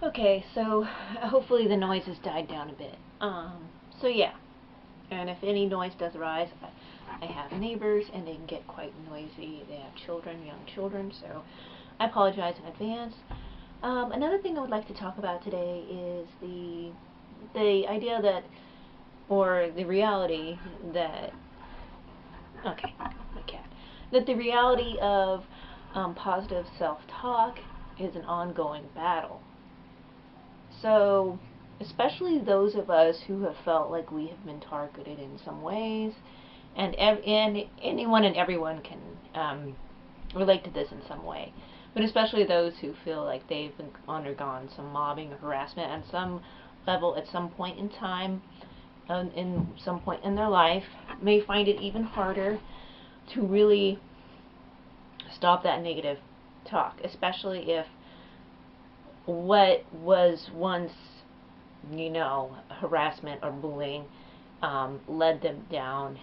Okay, so hopefully the noise has died down a bit. So yeah, and if any noise does arise, I have neighbors and they can get quite noisy. They have children, young children, so I apologize in advance. Another thing I would like to talk about today is the idea that, or the reality that, okay, my cat, that the reality of positive self-talk is an ongoing battle. So, especially those of us who have felt like we have been targeted in some ways, and anyone and everyone can relate to this in some way, but especially those who feel like they've undergone some mobbing or harassment at some level at some point in time, in some point in their life, may find it even harder to really stop that negative talk, especially if what was once, harassment or bullying led them down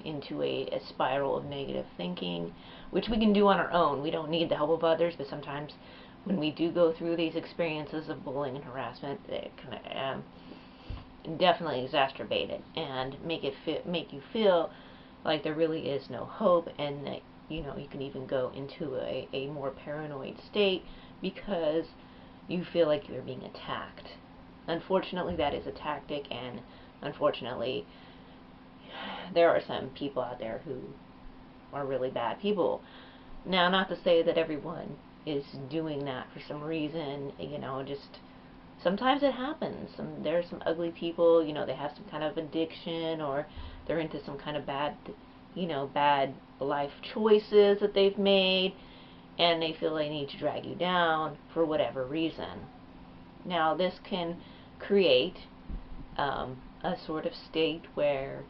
into a spiral of negative thinking, which we can do on our own. We don't need the help of others, but sometimes when we do go through these experiences of bullying and harassment, it can definitely exacerbate it and make you feel like there really is no hope, and that you can even go into a more paranoid state because you feel like you're being attacked. Unfortunately, that is a tactic, and unfortunately, there are some people out there who are really bad people. Now, not to say that everyone is doing that for some reason, just sometimes it happens. There's some ugly people, they have some kind of addiction, or they're into some kind of bad life choices that they've made, and they feel they need to drag you down for whatever reason. Now, this can create a sort of state where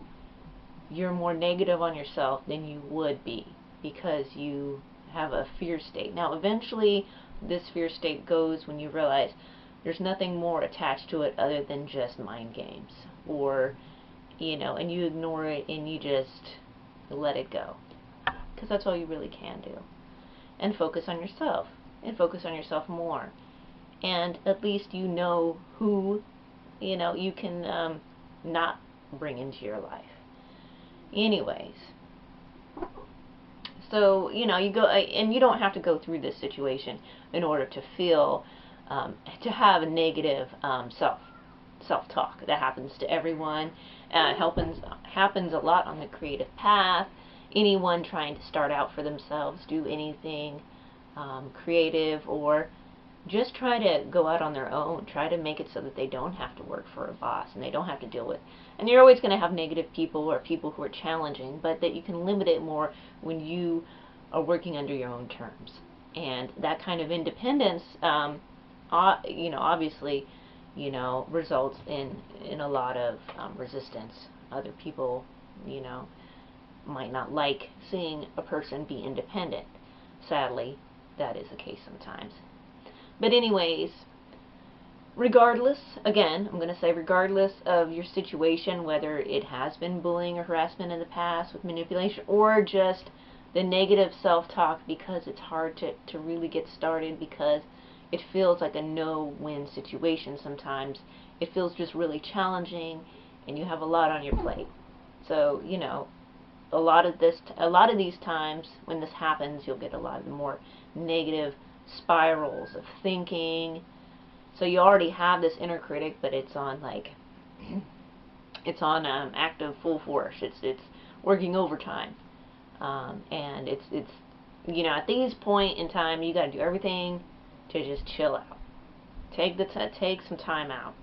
you're more negative on yourself than you would be because you have a fear state. Now, eventually, this fear state goes when you realize there's nothing more attached to it other than just mind games, or, and you ignore it and you just let it go, because that's all you really can do, and focus on yourself, and focus on yourself more, and at least who, you can not bring into your life. Anyways, so, you go, and you don't have to go through this situation in order to feel, to have a negative self-talk. That happens to everyone. Happens a lot on the creative path. Anyone trying to start out for themselves, do anything creative, or just try to go out on their own. Try to make it so that they don't have to work for a boss and they don't have to deal with. And you're always going to have negative people or people who are challenging, but that you can limit it more when you are working under your own terms. And that kind of independence, obviously, results in a lot of resistance. Other people, might not like seeing a person be independent. Sadly, that is the case sometimes. But anyways, regardless, again, I'm going to say regardless of your situation, whether it has been bullying or harassment in the past with manipulation, or just the negative self-talk because it's hard to really get started, because it feels like a no-win situation sometimes. It feels just really challenging, and you have a lot on your plate. So, a lot of these times when this happens, you'll get a lot of more negative spirals of thinking. So you already have this inner critic, but it's on active full force. It's working overtime, and it's at this point in time you got to do everything to just chill out. Take some time out.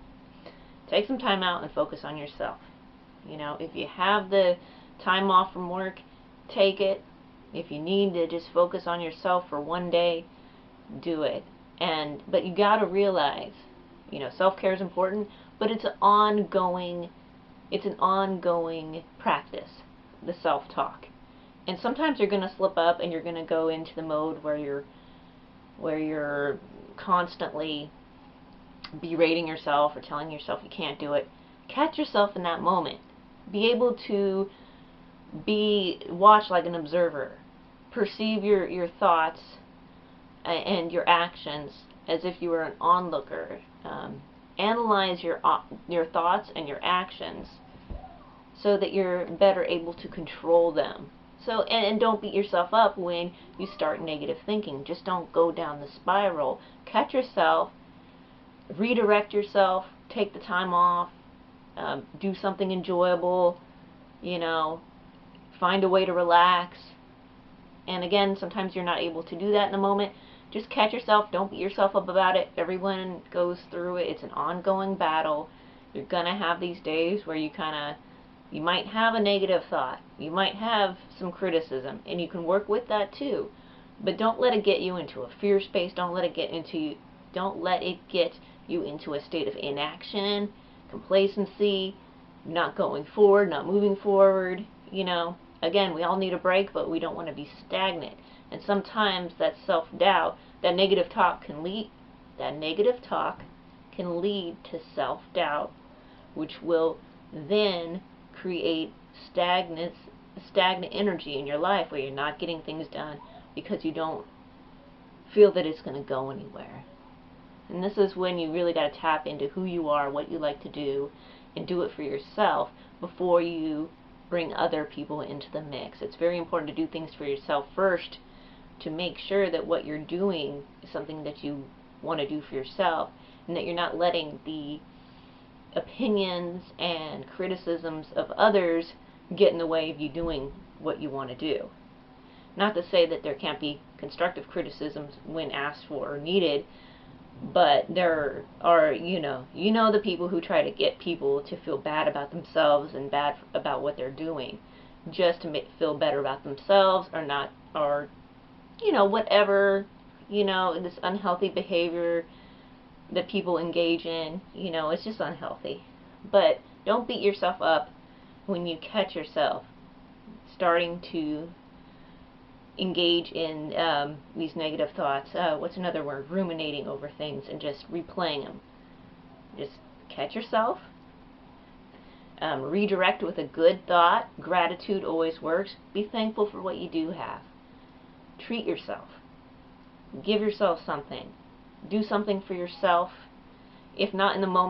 Take some time out and focus on yourself. If you have the time off from work, take it. If you need to just focus on yourself for one day, do it. But you got to realize, self-care is important, but it's an ongoing practice, the self-talk. And sometimes you're going to slip up and you're going to go into the mode where you're constantly berating yourself or telling yourself you can't do it. Catch yourself in that moment. Be able to watch like an observer. Perceive your thoughts and your actions as if you were an onlooker. Analyze your thoughts and your actions so that you're better able to control them. So, and don't beat yourself up when you start negative thinking. Just don't go down the spiral. Catch yourself, redirect yourself, take the time off, do something enjoyable, you know, find a way to relax. And again, sometimes you're not able to do that in the moment. Just catch yourself. Don't beat yourself up about it. Everyone goes through it. It's an ongoing battle. You're going to have these days where you might have a negative thought. You might have some criticism, and you can work with that too. But don't let it get you into a fear space. Don't let it get you into a state of inaction, complacency, not going forward, not moving forward. You know, again, we all need a break, but we don't want to be stagnant. And sometimes that self-doubt, that negative talk can lead to self-doubt, which will then create stagnant energy in your life where you're not getting things done because you don't feel that it's going to go anywhere. And this is when you really got to tap into who you are, what you like to do, and do it for yourself before you bring other people into the mix. It's very important to do things for yourself first to make sure that what you're doing is something that you want to do for yourself, and that you're not letting the opinions and criticisms of others get in the way of you doing what you want to do. Not to say that there can't be constructive criticisms when asked for or needed, but there are, you know the people who try to get people to feel bad about themselves and bad about what they're doing, just to feel better about themselves, or whatever, this unhealthy behavior that people engage in. It's just unhealthy. But don't beat yourself up when you catch yourself starting to engage in these negative thoughts. What's another word? Ruminating over things and just replaying them. Just catch yourself. Redirect with a good thought. Gratitude always works. Be thankful for what you do have. Treat yourself. Give yourself something. Do something for yourself. If not in the moment,